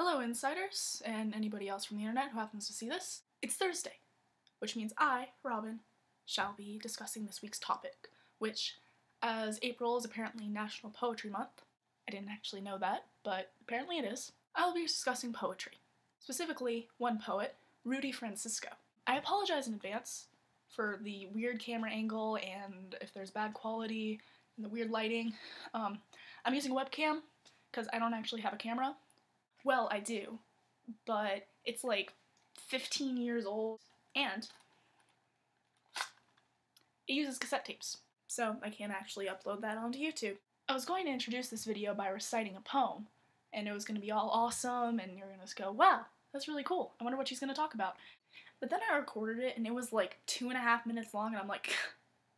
Hello, insiders, and anybody else from the internet who happens to see this. It's Thursday, which means I, Robin, shall be discussing this week's topic, which, as April is apparently National Poetry Month, I didn't actually know that, but apparently it is, I'll be discussing poetry. Specifically, one poet, Rudy Francisco. I apologize in advance for the weird camera angle and if there's bad quality and the weird lighting. I'm using a webcam because I don't actually have a camera. Well, I do, but it's like 15 years old, and it uses cassette tapes, so I can't actually upload that onto YouTube. I was going to introduce this video by reciting a poem, and it was going to be all awesome, and you're going to go, wow, that's really cool, I wonder what she's going to talk about. But then I recorded it, and it was like 2.5 minutes long, and I'm like,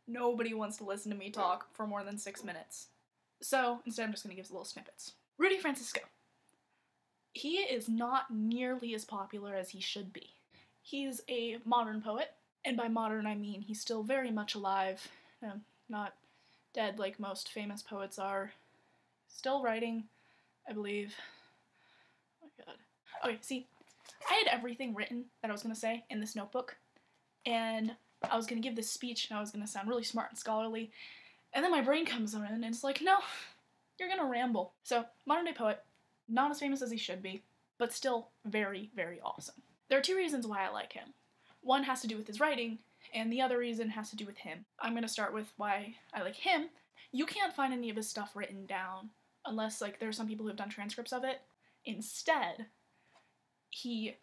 nobody wants to listen to me talk for more than 6 minutes. So instead I'm just going to give little snippets. Rudy Francisco. He is not nearly as popular as he should be. He's a modern poet, and by modern I mean he's still very much alive, not dead like most famous poets are. Still writing, I believe. Oh my god. Okay, see, I had everything written that I was going to say in this notebook, and I was going to give this speech, and I was going to sound really smart and scholarly, and then my brain comes in, and it's like, no, you're going to ramble. So, modern day poet. Not as famous as he should be, but still very, very awesome. There are two reasons why I like him. One has to do with his writing, and the other reason has to do with him. I'm gonna start with why I like him. You can't find any of his stuff written down, unless, like, there are some people who have done transcripts of it. Instead, he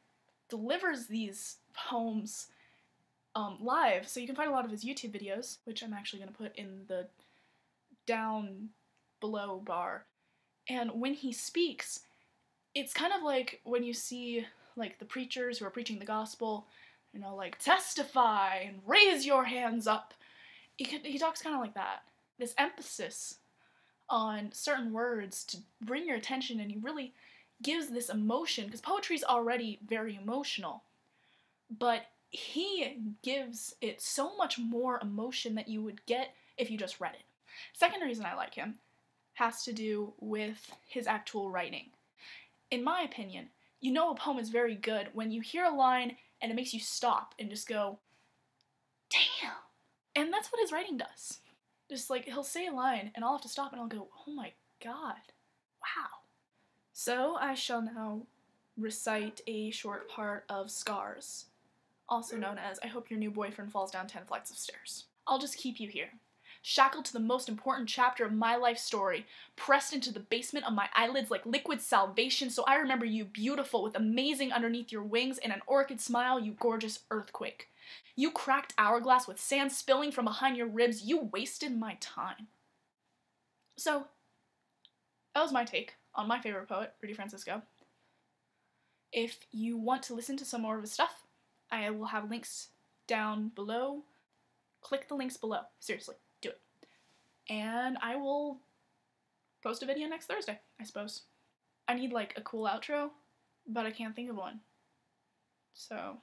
delivers these poems live, so you can find a lot of his YouTube videos, which I'm actually gonna put in the down below bar. And when he speaks, it's kind of like when you see, like, the preachers who are preaching the gospel, you know, like, testify and raise your hands up. He talks kind of like that. This emphasis on certain words to bring your attention, and he really gives this emotion, because poetry's already very emotional, but he gives it so much more emotion that you would get if you just read it. Second reason I like him has to do with his actual writing. In my opinion, you know a poem is very good when you hear a line and it makes you stop and just go, damn! And that's what his writing does. Just like, he'll say a line and I'll have to stop and I'll go, oh my god, wow. So I shall now recite a short part of Scars, also known as I hope your new boyfriend falls down 10 flights of stairs. I'll just keep you here. Shackled to the most important chapter of my life story, pressed into the basement of my eyelids like liquid salvation, so I remember you beautiful with amazing underneath your wings and an orchid smile, you gorgeous earthquake. You cracked hourglass with sand spilling from behind your ribs, you wasted my time. So, that was my take on my favorite poet, Rudy Francisco. If you want to listen to some more of his stuff, I will have links down below. Click the links below, seriously. And I will post a video next Thursday, I suppose. I need, like, a cool outro, but I can't think of one. So